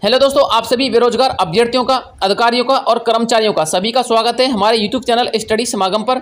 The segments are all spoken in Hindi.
हेलो दोस्तों, आप सभी बेरोजगार अभ्यर्थियों का, अधिकारियों का और कर्मचारियों का सभी का स्वागत है हमारे यूट्यूब चैनल स्टडी समागम पर।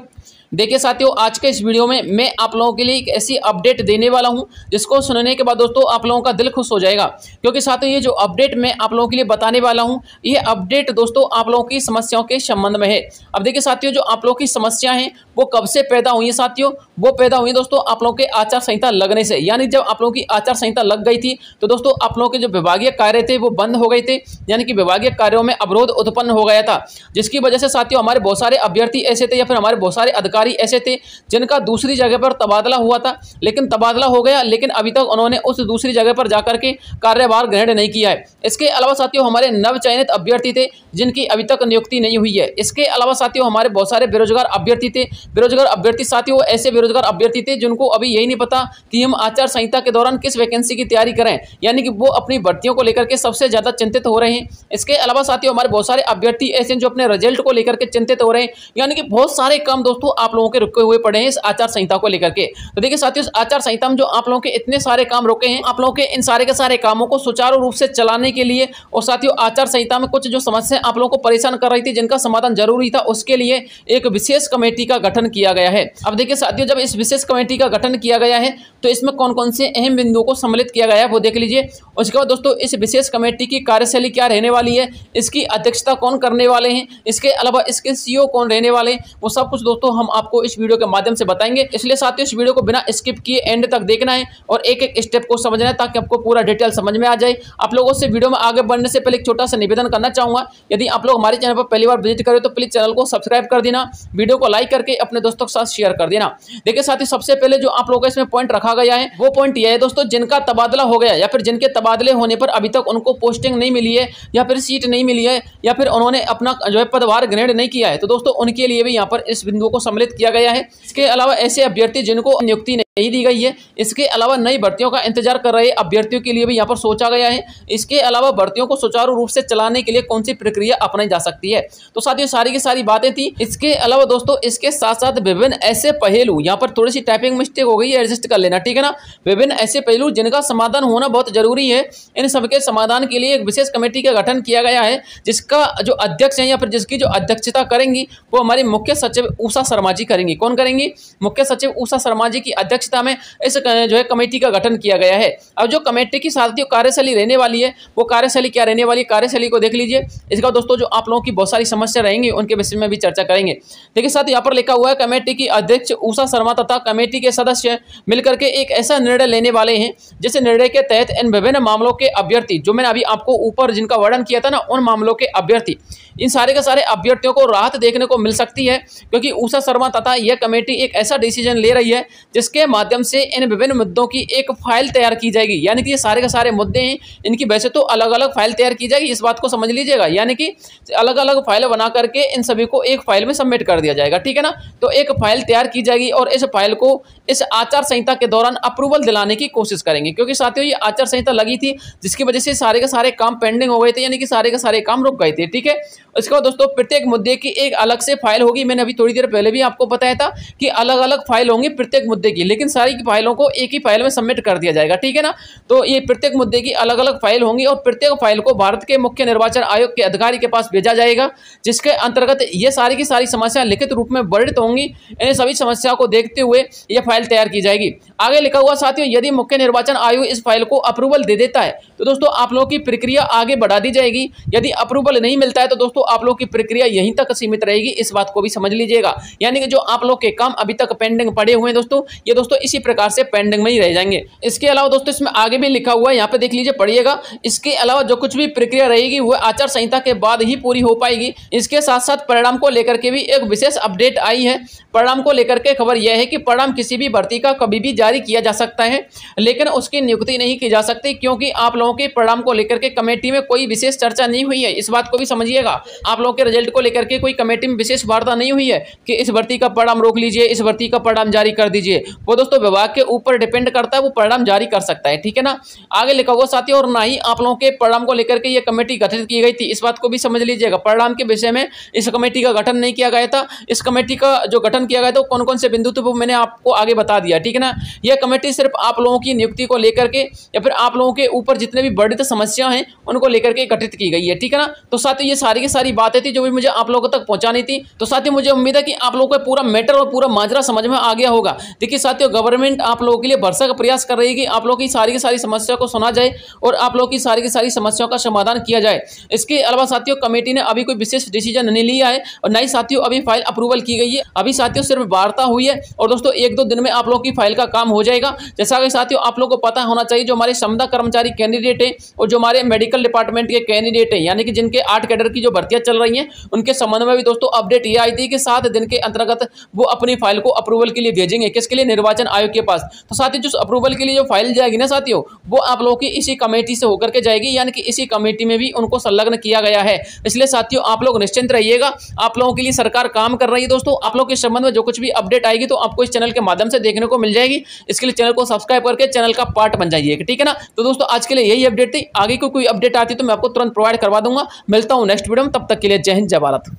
देखिए साथियों, आज के इस वीडियो में मैं आप लोगों के लिए एक ऐसी अपडेट देने वाला हूं जिसको सुनने के बाद दोस्तों आप लोगों का दिल खुश हो जाएगा, क्योंकि साथियों ये जो अपडेट मैं आप लोगों के लिए बताने वाला हूं ये अपडेट दोस्तों आप लोगों की समस्याओं के संबंध में है। अब देखिए साथियों, जो आप लोगों की समस्या हैं वो कब से पैदा हुई है साथियों? वो पैदा हुई दोस्तों आप लोगों के आचार संहिता लगने से, यानी जब आप लोगों की आचार संहिता लग गई थी तो दोस्तों आप लोगों के जो विभागीय कार्य थे वो बंद हो गए थे, यानी कि विभागीय कार्यों में अवरोध उत्पन्न हो गया था, जिसकी वजह से साथियों हमारे बहुत सारे अभ्यर्थी ऐसे थे या फिर हमारे बहुत सारे अधिकारी ऐसे थे जिनका दूसरी जगह पर तबादला हुआ था, लेकिन तबादला हो गया, लेकिन अभी तक उन्होंने उस दूसरी जगह पर जाकर के कार्यभार ग्रहण नहीं किया है। इसके अलावा साथियों हमारे नवचयनित अभ्यर्थी थे जिनकी अभी तक नियुक्ति नहीं हुई है। इसके अलावा साथियों हमारे बहुत सारे बेरोजगार अभ्यर्थी थे। बेरोजगार अभ्यर्थी साथियों ऐसे बेरोजगार अभ्यर्थी थे जिनको अभी यही नहीं पता कि हम आचार संहिता के दौरान किस वैकेंसी की तैयारी करें, यानी कि वो अपनी भर्तियों को लेकर के सबसे ज्यादा चिंतित हो रहे हैं। इसके अलावा साथियों हमारे बहुत सारे अभ्यर्थी ऐसे जो अपने रिजल्ट को लेकर के चिंतित हो रहे हैं, यानी कि बहुत सारे काम दोस्तों आप लोगों के रुके हुए पड़े हैं इस आचार संहिता को लेकर के। तो देखिए साथियों, इस आचार संहिता में जो आप लोगों के इतने सारे काम रुके हैं, आप लोगों के इन सारे के सारे कामों को सुचारू रूप से चलाने के लिए, और साथियों आचार संहिता में कुछ जो समस्याएं आप लोगों को परेशान कर रही थी जिनका समाधान जरूरी था, उसके लिए एक विशेष कमेटी का गठन किया गया है। अब देखिए साथियों, जब इस विशेष कमेटी का गठन किया गया है तो इसमें कौन कौन से अहम बिंदुओं को सम्मिलित किया गया है वो देख लीजिए। उसके बाद दोस्तों इस विशेष कमेटी की कार्यशैली क्या रहने वाली है, इसकी अध्यक्षता कौन करने वाले हैं, इसके अलावा इसके सीईओ कौन रहने वाले हैं, वो सब कुछ दोस्तों हम आपको इस वीडियो के माध्यम से बताएंगे। इसलिए साथियों इस वीडियो को बिना स्किप किए एंड तक देखना है और एक एक स्टेप को समझना है ताकि आपको पूरा डिटेल समझ में आ जाए। आप लोगों से वीडियो में आगे बढ़ने से पहले एक छोटा सा निवेदन करना चाहूंगा, यदि आप लोग हमारे चैनल पर पहली बार विजिट करें तो प्लीज चैनल को सब्सक्राइब कर देना, वीडियो को लाइक करके अपने दोस्तों के साथ शेयर कर देना। देखिए साथियों, सबसे पहले जो आप लोगों का इसमें पॉइंट रखा गया है वो पॉइंट यह है दोस्तों, जिनका तबादला हो गया या फिर जिनके तबादले होने पर अभी तक उनको पोस्टिंग नहीं मिली है या फिर सीट नहीं मिली है या फिर उन्होंने अपना जो है पदभार ग्रहण नहीं किया है, तो दोस्तों उनके लिए भी यहाँ पर इस बिंदु को सम्मिलित किया गया है। इसके अलावा ऐसे अभ्यर्थी जिनको नियुक्ति नहीं दी गई है, इसके अलावा नई भर्तियों का इंतजार कर रहे अभ्यर्थियों के लिए भी यहाँ पर सोचा गया है। इसके अलावा भर्तियों को सुचारू रूप से चलाने के लिए कौन सी प्रक्रिया अपनाई जा सकती है, तो साथियों सारी की सारी बातें थी। इसके अलावा दोस्तों इसके साथ साथ विभिन्न ऐसे पहलू, यहाँ पर थोड़ी सी टाइपिंग मिस्टेक हो गई है, एडजस्ट कर लेना, ठीक है ना। विभिन्न ऐसे पहलू जिनका समाधान होना बहुत जरूरी है, इन सबके समाधान के लिए एक विशेष कमेटी का गठन किया गया है, जिसका जो अध्यक्ष है या फिर जिसकी जो अध्यक्षता करेंगी वो हमारी मुख्य सचिव उषा शर्मा जी करेंगी। कौन करेंगी? मुख्य सचिव उषा शर्मा जी की अध्यक्षता में इस जो है कमेटी का गठन किया गया है। अब जो कमेटी की साथियों कार्यशैली रहने वाली है वो कार्यशैली क्या रहने वाली है, कार्यशैली को देख लीजिए। इसका दोस्तों जो आप लोगों की बहुत सारी समस्या रहेंगी उनके विषय में भी चर्चा करेंगे। देखिए साथ यहाँ पर लिखा हुआ है, कमेटी की अध्यक्ष उषा शर्मा तथा कमेटी के सदस्य मिलकर के एक ऐसा निर्णय लेने वाले हैं जिस निर्णय के तहत इन विभिन्न मामलों के अभ्यर्थी, जो मैंने अभी आपको ऊपर जिनका वर्णन किया था ना, उन मामलों के अभ्यर्थी, इन सारे के सारे अभ्यर्थियों को राहत देखने को मिल सकती है, क्योंकि उषा शर्मा तथा यह कमेटी एक ऐसा डिसीजन ले रही है जिसके माध्यम से इन विभिन्न मुद्दों की एक फाइल तैयार की जाएगी। यानी कि ये सारे के सारे मुद्दे हैं, इनकी वैसे तो अलग अलग फाइल तैयार की जाएगी, इस बात को समझ लीजिएगा, यानी कि अलग अलग फाइल बना करके इन सभी को एक फाइल में सबमिट कर दिया जाएगा, ठीक है ना। तो एक फाइल तैयार की जाएगी और इस फाइल को इस आचार संहिता के दौरान अप्रूवल दिलाने की कोशिश करेंगे, क्योंकि साथियों ये आचार संहिता लगी थी जिसकी वजह से सारे के सारे काम पेंडिंग हो गए थे, यानी कि सारे के सारे काम रुक गए थे, ठीक है। इसके बाद दोस्तों प्रत्येक मुद्दे की एक अलग से फाइल होगी। मैंने अभी थोड़ी देर पहले भी आपको बताया था कि अलग अलग फाइल होंगी प्रत्येक मुद्दे की, लेकिन सारी की फाइलों को एक ही फाइल में सबमिट कर दिया जाएगा, ठीक है ना। तो ये प्रत्येक मुद्दे की अलग अलग फाइल होंगी और प्रत्येक फाइल को भारत के मुख्य निर्वाचन आयोग के अधिकारी के पास भेजा जाएगा, जिसके अंतर्गत ये सारी की सारी समस्या लिखित रूप में वर्णित होंगी। इन सभी समस्या को देखते हुए यह फाइल तैयार की जाएगी। आगे लिखा हुआ साथियों, यदि मुख्य निर्वाचन आयोग इस फाइल को अप्रूवल दे देता है तो दोस्तों आप लोगों की प्रक्रिया आगे बढ़ा दी जाएगी। यदि अप्रूवल नहीं मिलता है तो दोस्तों आप लोगों की प्रक्रिया यहीं तक सीमित रहेगी, इस बात को भी समझ लीजिएगा। यानी कि जो आप लोग के काम अभी तक पेंडिंग पड़े हुए हैं दोस्तों, ये दोस्तों इसी प्रकार से पेंडिंग में ही रह जाएंगे। इसके अलावा दोस्तों इसमें आगे भी लिखा हुआ है, यहाँ पे देख लीजिए, पढ़िएगा। इसके अलावा जो कुछ भी प्रक्रिया रहेगी वह आचार संहिता के बाद ही पूरी हो पाएगी। इसके साथ साथ परिणाम को लेकर के भी एक विशेष अपडेट आई है। परिणाम को लेकर के खबर यह है कि परिणाम किसी भी भर्ती का कभी भी जारी किया जा सकता है, लेकिन उसकी नियुक्ति नहीं की जा सकती, क्योंकि आप लोगों के परिणाम को लेकर के कमेटी में कोई विशेष चर्चा नहीं हुई है। इस बात को भी समझिएगा, आप लोगों के रिजल्ट को लेकर के कोई कमेटी में विशेष वार्ता नहीं हुई है कि इस भर्ती का परिणाम रोक लीजिए, इस भर्ती का परिणाम जारी कर दीजिए। वो दोस्तों विभाग के ऊपर डिपेंड करता है, वो परिणाम जारी कर सकता है। ठीक है ना, आगे लिखा हुआ साथियों, और ना ही आप लोगों के परिणाम को लेकर के ये कमेटी गठित की गई थी, इस बात को भी समझ लीजिएगा। परिणाम के विषय में इस कमेटी का गठन नहीं किया गया था। इस कमेटी का जो गठन किया गया था कौन कौन से बिंदु थे वो मैंने आपको आगे बता दिया। ठीक है ना, यह कमेटी सिर्फ आप लोगों की नियुक्ति को लेकर के या फिर आप लोगों के ऊपर जितने भी वर्णित समस्या हैं उनको लेकर के गठित की गई है। ठीक है ना, तो साथियों ये सारी की सारी बातें थी जो भी मुझे आप लोगों तक पहुंचानी थी। तो साथियों मुझे उम्मीद है कि आप लोगों को पूरा मैटर और पूरा माजरा समझ में आ गया होगा। देखिए साथियों, गवर्नमेंट आप लोगों के लिए भरसक प्रयास कर रही है कि आप लोगों की सारी समस्या को सुना जाए और आप लोगों की सारी समस्याओं का समाधान किया जाए। इसके अलावा साथियों कमेटी ने अभी कोई विशेष डिसीजन नहीं लिया है और ना ही साथियों अभी फाइल अप्रूवल की गई है। अभी साथियों सिर्फ वार्ता हुई है और दोस्तों 1-2 दिन में आप लोगों की फाइल का काम हो जाएगा। जैसा कि साथियों आप लोगों को पता होना चाहिए, जो हमारे संविदा कर्मचारी कैंडिडेट है और जो हमारे मेडिकल डिपार्टमेंट के कैंडिडेट है, यानी कि जिनके 8 कैडर की जो भर्तियां चल रही हैं, उनके संबंध में भी दोस्तों अपडेट ये आई थी कि 7 दिन के अंतर्गत वो अपनी फाइल को अप्रूवल के लिए भेजेंगे। किसके लिए? निर्वाचन आयोग के पास। तो साथियों जो अप्रूवल के लिए जो फाइल जाएगी ना साथियों, वो आप लोगों की इसी कमेटी से होकर के जाएगी, यानी कि इसी कमेटी में भी उनको संलग्न किया गया है। इसलिए साथियों आप लोग निश्चिंत रहिएगा, आप लोगों के लिए सरकार काम कर रही है। दोस्तों आप लोग के संबंध में जो कुछ भी अपडेट आएगी तो आपको इस चैनल के माध्यम से देखने को मिल जाएगी। इसके लिए चैनल को सब्सक्राइब करके चैनल का पार्ट बन जाइएगा। ठीक है ना, तो दोस्तों आज के लिए यही अपडेट थी। आगे कोई अपडेट आती तो मैं आपको तुरंत प्रोवाइड करवा दूंगा। मिलता हूं नेक्स्ट वीडियो में, तब तक के लिए जय हिंद जय भारत।